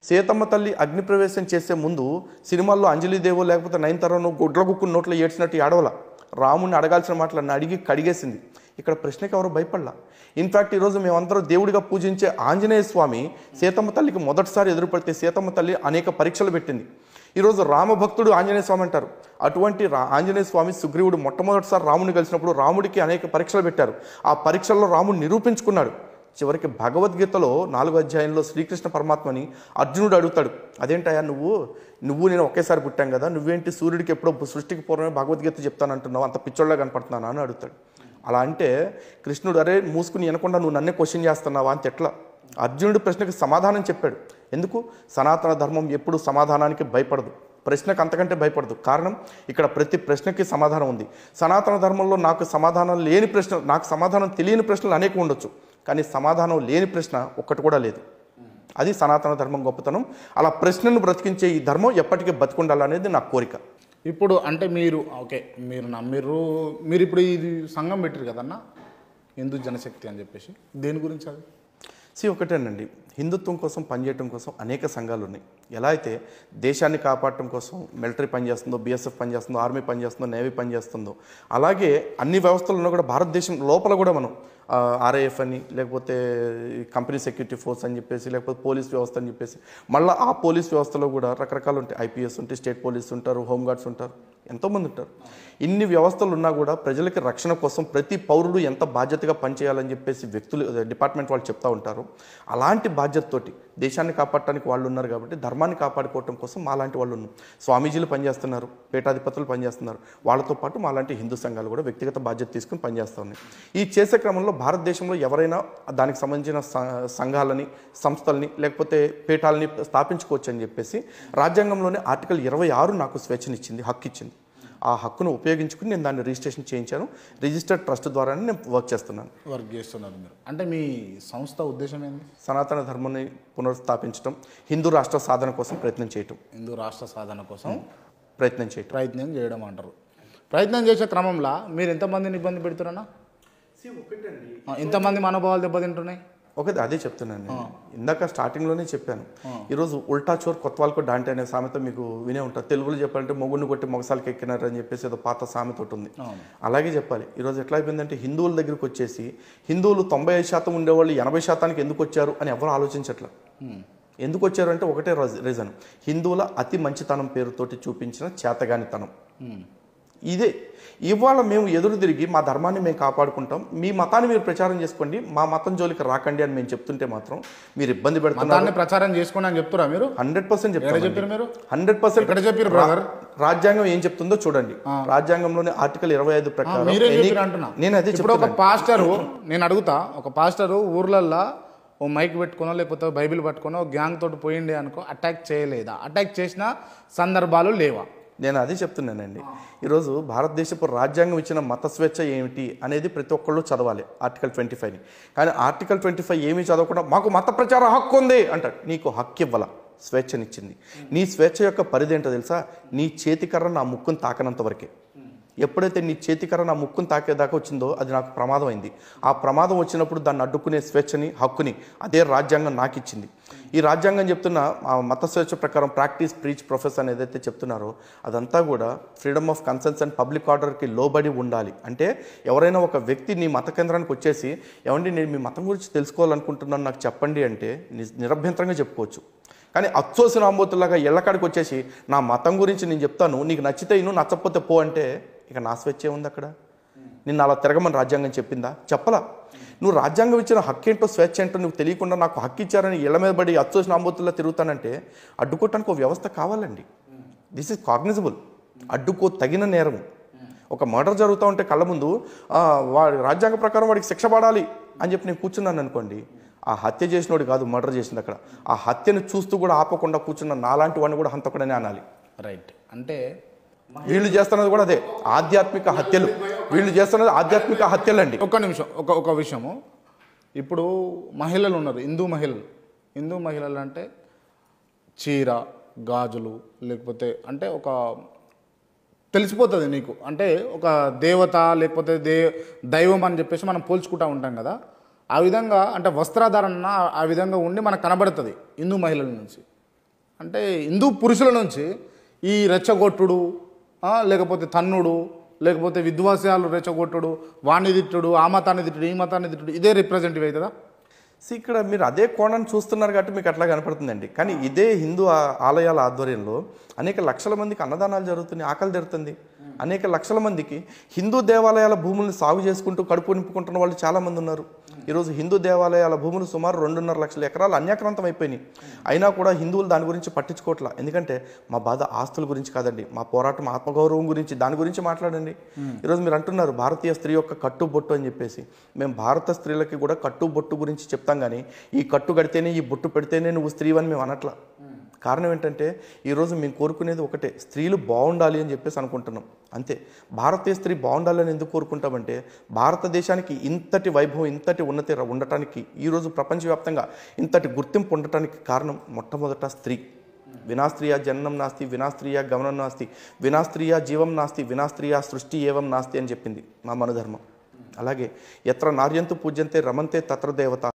సీతమ్మ తల్లి అగ్నిప్రవేశం చేసే ముందు సినిమాల్లో అంజలిదేవో లేకపోతే నయనతారను గుడ్ల గుక్కు నోట్లో ఏడ్చినట్టు ఏడవల రాముడిని అడగాల్సిన మాటలన్నీ అడిగి కడిగేసింది. ఇక్కడ ప్రశ్నకి ఎవరు భయపడలా. ఇన్ఫ్యాక్ట్ ఈరోజు మేమందరం దేవుడిగా పూజించే ఆంజనేయ స్వామి సీతమ్మ తల్లికి మొదటిసారి ఎదురుపడితే సీతమ్మ తల్లి అనేక పరీక్షలు పెట్టింది. ఈరోజు రామభక్తుడు ఆంజనేయ స్వామి అంటారు. అటువంటి ఆంజనేయ స్వామి సుగ్రీవుడు మొట్టమొదటిసారి రాముడిని కలిసినప్పుడు రాముడికి అనేక పరీక్షలు పెట్టారు. ఆ పరీక్షల్లో రాముడు నిరూపించుకున్నాడు. చివరికి భగవద్గీతలో 4వ అధ్యాయంలో శ్రీకృష్ణ పరమాత్మని అర్జునుడు అడుగుతాడు, అదేంటయ్యా నువ్వు నేను ఒకేసారి పుట్టాం కదా, నువ్వేంటి సూర్యుడికి ఎప్పుడో సృష్టికి పూర్వమే భగవద్గీత చెప్తానంటున్నావు, అంత పిచ్చోళ్ళ కనపడుతున్నానా అని అడుగుతాడు. అలా అంటే కృష్ణుడు అరే మూసుకుని వినకుండా నువ్వు నన్నే క్వశ్చన్ చేస్తున్నావా అని ఎట్లా అర్జునుడి ప్రశ్నకి సమాధానం చెప్పాడు. ఎందుకు? సనాతన ధర్మం ఎప్పుడు సమాధానానికి భయపడదు, ప్రశ్నకు అంతకంటే భయపడదు. కారణం ఇక్కడ ప్రతి ప్రశ్నకి సమాధానం ఉంది. సనాతన ధర్మంలో నాకు సమాధానం తెలియని ప్రశ్నలు అనేక ఉండొచ్చు, కానీ సమాధానం లేని ప్రశ్న ఒక్కటి కూడా లేదు. అది సనాతన ధర్మం గొప్పతనం. అలా ప్రశ్నను బ్రతికించే ఈ ధర్మం ఎప్పటికీ బతికుండాలనేది నా కోరిక. ఇప్పుడు అంటే మీరు ఇప్పుడు ఇది సంఘం పెట్టారు కదన్న, హిందూ జనశక్తి అని చెప్పేసి, దేని గురించి అది? ఒకటేనండి, హిందుత్వం కోసం పనిచేయడం కోసం అనేక సంఘాలు ఉన్నాయి. ఎలా అయితే దేశాన్ని కాపాడటం కోసం మిలిటరీ పనిచేస్తుందో, బిఎస్ఎఫ్ పనిచేస్తుందో, ఆర్మీ పనిచేస్తుందో, నేవీ పనిచేస్తుందో, అలాగే అన్ని వ్యవస్థలను కూడా భారతదేశం లోపల కూడా మనం ఆర్ఐఎఫ్ అని, లేకపోతే కంపెనీ సెక్యూరిటీ ఫోర్స్ అని చెప్పేసి, లేకపోతే పోలీస్ వ్యవస్థ అని చెప్పేసి, మళ్ళీ ఆ పోలీస్ వ్యవస్థలో కూడా రకరకాలు ఉంటాయి. ఐపీఎస్ ఉంటాయి, స్టేట్ పోలీస్ ఉంటారు, హోంగార్డ్స్ ఉంటారు, ఎంతోమంది ఉంటారు. ఇన్ని వ్యవస్థలు ఉన్నా కూడా ప్రజలకి రక్షణ కోసం ప్రతి పౌరుడు ఎంత బాధ్యతగా పనిచేయాలని చెప్పేసి డిపార్ట్మెంట్ వాళ్ళు చెప్తూ ఉంటారు. అలాంటి బాధ్యతతోటి దేశాన్ని కాపాడటానికి వాళ్ళు ఉన్నారు కాబట్టి ధర్మాన్ని కాపాడుకోవటం కోసం మాలాంటి వాళ్ళు ఉన్నారు. స్వామీజీలు పనిచేస్తున్నారు, పీఠాధిపతులు పనిచేస్తున్నారు. వాళ్ళతో పాటు మాలాంటి హిందూ సంఘాలు కూడా వ్యక్తిగత బాధ్యత తీసుకుని పనిచేస్తూ ఉన్నాయి. ఈ చేసే క్రమంలో భారతదేశంలో ఎవరైనా దానికి సంబంధించిన సంఘాలని, సంస్థల్ని, లేకపోతే పీఠాలని స్థాపించుకోవచ్చు అని చెప్పేసి రాజ్యాంగంలోనే ఆర్టికల్ 26 నాకు స్వేచ్ఛనిచ్చింది, హక్కు ఇచ్చింది. ఆ హక్కును ఉపయోగించుకుని నేను దాన్ని రిజిస్ట్రేషన్ చేయించాను. రిజిస్టర్డ్ ట్రస్ట్ ద్వారానే నేను వర్క్ చేస్తున్నారు మీరు. అంటే మీ సంస్థ ఉద్దేశం ఏంటి? సనాతన ధర్మాన్ని పునరుస్థాపించడం, హిందూ రాష్ట్ర సాధన కోసం ప్రయత్నం చేయటం. హిందూ రాష్ట్ర సాధన కోసం ప్రయత్నం చేయడం అంటారు. ప్రయత్నం చేసే క్రమంలో మీరు ఎంతమందిని ఇబ్బంది పెడుతున్నారా? ఎంతమంది మనోభావాలు దెబ్బతింటున్నాయి? ఒకటి అదే చెప్తున్నాను. ఇందాక స్టార్టింగ్లోనే చెప్పాను. ఈరోజు ఉల్టా చోర్ కొత్తవాళ్ళకు డాంటే అనే సామెత మీకు వినే ఉంటారు. తెలుగులో చెప్పాలంటే మొగుడిని కొట్టి మొగసాలకి ఎక్కినారు అని చెప్పేసి ఏదో పాత సామెత ఉంటుంది. అలాగే చెప్పాలి. ఈరోజు ఎట్లా అయిపోయిందంటే హిందువుల దగ్గరికి వచ్చేసి హిందువులు 95% ఉండేవాళ్ళు 80% ఎందుకు వచ్చారు అని ఎవరు ఆలోచించట్లా. ఎందుకు వచ్చారు అంటే ఒకటే రీజన్, హిందువుల అతి మంచితనం పేరుతోటి చూపించిన చేతగానితనం. ఇదే ఇవాళ మేము ఎదురు తిరిగి మా ధర్మాన్ని మేము కాపాడుకుంటాం, మీ మతాన్ని మీరు ప్రచారం చేసుకోండి, మా మతం జోలికి రాకండి అని మేము చెప్తుంటే మాత్రం మీరు ఇబ్బంది పెడుతున్నారు. ప్రచారం చేసుకోండి అని చెప్తురా మీరు? 100% చెప్తారు. 100% రాజ్యాంగం ఏం చెప్తుందో చూడండి. రాజ్యాంగంలోని ఆర్టికల్ 25 ప్రకారం నేను అదే చెప్తాను. ఒక పాస్టరు, నేను అడుగుతా, ఒక పాస్టరు ఊర్లల్లో ఓ మైక్ పెట్టుకునో లేకపోతే బైబిల్ పట్టుకునో గ్యాంగ్ తోటి పోయిండే అనుకో, అటాక్ చేయలేదా? అటాక్ చేసిన సందర్భాలు లేవా? నేను అది చెప్తున్నానండి. ఈరోజు భారతదేశపు రాజ్యాంగం ఇచ్చిన మత స్వేచ్ఛ ఏమిటి అనేది ప్రతి ఒక్కళ్ళు చదవాలి, ఆర్టికల్ 25ని. కానీ ఆర్టికల్ 25 ఏమీ చదవకుండా మాకు మత ప్రచార హక్కు ఉంది అంటాడు. నీకు హక్కు ఇవ్వాల, స్వేచ్ఛనిచ్చింది. నీ స్వేచ్ఛ యొక్క పరిధి ఏంటో తెలుసా? నీ చేతికర్ర నా ముక్కును తాకనంత వరకే. ఎప్పుడైతే నీ చేతికర్ర నా ముక్కును తాకేదాకా వచ్చిందో అది నాకు ప్రమాదం అయింది. ఆ ప్రమాదం వచ్చినప్పుడు దాన్ని అడ్డుకునే స్వేచ్ఛని, హక్కుని అదే రాజ్యాంగం నాకు ఇచ్చింది. ఈ రాజ్యాంగం చెప్తున్న ఆ మత స్వేచ్ఛ ప్రకారం ప్రాక్టీస్, ప్రీచ్, ప్రొఫెస్ అని ఏదైతే చెప్తున్నారో అదంతా కూడా freedom of conscience and public ఆర్డర్కి లోబడి ఉండాలి. అంటే ఎవరైనా ఒక వ్యక్తి నీ మత కేంద్రానికి వచ్చేసి ఏమండి నేను మీ మతం గురించి తెలుసుకోవాలనుకుంటున్నాను నాకు చెప్పండి అంటే నిరభ్యంతరంగా చెప్పుకోవచ్చు. కానీ అచ్చోసిన ఆంబోతులాగా ఎళ్ళకాడికి వచ్చేసి నా మతం గురించి నేను చెప్తాను, నీకు నచ్చితే నువ్వు, నచ్చకపోతే పో అంటే ఇక నా స్వేచ్ఛ ఉంది అక్కడ? నిన్ను అలా తిరగమని రాజ్యాంగం చెప్పిందా? చెప్పలా. నువ్వు రాజ్యాంగం ఇచ్చిన హక్కు ఏంటో, స్వేచ్ఛ ఏంటో నువ్వు తెలియకుండా నాకు హక్కు ఇచ్చారని ఇళ్ల మీద పడి అచ్చోసిన ఆంబోతుల్లా తిరుగుతానంటే అడ్డుకోవటానికి ఒక వ్యవస్థ కావాలండి. This is cognisable. అడ్డుకో తగిన నేరం. ఒక మర్డర్ జరుగుతూ ఉంటే కళ్ళ ముందు వాడి రాజ్యాంగ ప్రకారం వాడికి శిక్ష పడాలి అని చెప్పి నేను కూర్చున్నాను అనుకోండి, ఆ హత్య చేసినోడు కాదు మర్డర్ చేసింది అక్కడ. ఆ హత్యను చూస్తూ కూడా ఆపకుండా కూర్చున్న నాలాంటి వాడిని కూడా హంతకుడనే అనాలి. రైట్. అంటే వీళ్ళు చేస్తున్నది కూడా అదే, ఆధ్యాత్మిక హత్యలు. వీళ్ళు చేస్తున్నది ఆధ్యాత్మిక హత్యలు అండి. ఒక్క నిమిషం, ఒక విషయము. ఇప్పుడు మహిళలు ఉన్నారు, హిందూ మహిళలు అంటే చీర, గాజులు, లేకపోతే అంటే ఒక తెలిసిపోతుంది నీకు, అంటే ఒక దేవత లేకపోతే దైవం అని చెప్పేసి మనం పోల్చుకుంటూ ఉంటాం కదా. ఆ విధంగా అంటే వస్త్రధారణ ఆ విధంగా ఉండి మనకు కనబడుతుంది హిందూ మహిళల నుంచి. అంటే హిందూ పురుషుల నుంచి ఈ రెచ్చగొట్టుడు, లేకపోతే తన్నుడు, లేకపోతే విద్వాసాలు రెచ్చగొట్టుడు, వాణ్ణి తిట్టుడు, ఆ మతాన్ని తిట్టుడు, ఈ మతాన్ని తిట్టుడు, ఇదే రిప్రజెంటేటివ్ అవుతుందా? ఇక్కడ మీరు అదే కోణాన్ని చూస్తున్నారు కాబట్టి మీకు అట్లా కనపడుతుందండి. కానీ ఇదే హిందూ ఆలయాల ఆధ్వర్యంలో అనేక లక్షల మందికి అన్నదానాలు జరుగుతున్నాయి, ఆకలి జరుగుతుంది. అనేక లక్షల మందికి హిందూ దేవాలయాల భూములను సాగు చేసుకుంటూ కడుపు నింపుకుంటున్న వాళ్ళు చాలామంది ఉన్నారు. ఈరోజు హిందూ దేవాలయాల భూములు సుమారు 2.5 లక్షల ఎకరాలు అన్యాక్రాంతం అయిపోయినాయి. అయినా కూడా హిందువులు దాని గురించి పట్టించుకోవట్లా. ఎందుకంటే మా బాధ ఆస్తుల గురించి కాదండి, మా పోరాటం ఆత్మగౌరవం గురించి, దాని గురించి మాట్లాడండి. ఈరోజు మీరు అంటున్నారు భారతీయ స్త్రీ యొక్క కట్టుబొట్టు అని చెప్పేసి. మేము భారత స్త్రీలకి కూడా కట్టుబొట్టు గురించి చెప్తాం, కానీ ఈ కట్టు కడితేనే, ఈ బొట్టు పెడితేనే నువ్వు స్త్రీవని మేము అనట్లా. కారణం ఏంటంటే ఈరోజు మేము కోరుకునేది ఒకటే, స్త్రీలు బాగుండాలి అని చెప్పేసి అనుకుంటున్నాం అంతే. భారతీయ స్త్రీ బాగుండాలి అని ఎందుకు కోరుకుంటామంటే భారతదేశానికి ఇంతటి వైభవం, ఇంతటి ఉన్నతి ఉండటానికి, ఈరోజు ప్రపంచవ్యాప్తంగా ఇంతటి గుర్తింపు ఉండటానికి కారణం మొట్టమొదట స్త్రీ. వినాస్త్రీయ జననం నాస్తి, వినాస్త్రీయ గమనం నాస్తి, వినాస్త్రీయ జీవం నాస్తి, వినాస్త్రీయ సృష్టి ఏవం నాస్తి అని చెప్పింది మా మనుధర్మం. అలాగే ఎత్ర నార్యంతు పూజ్యంతే రమంతే తత్ర దేవత.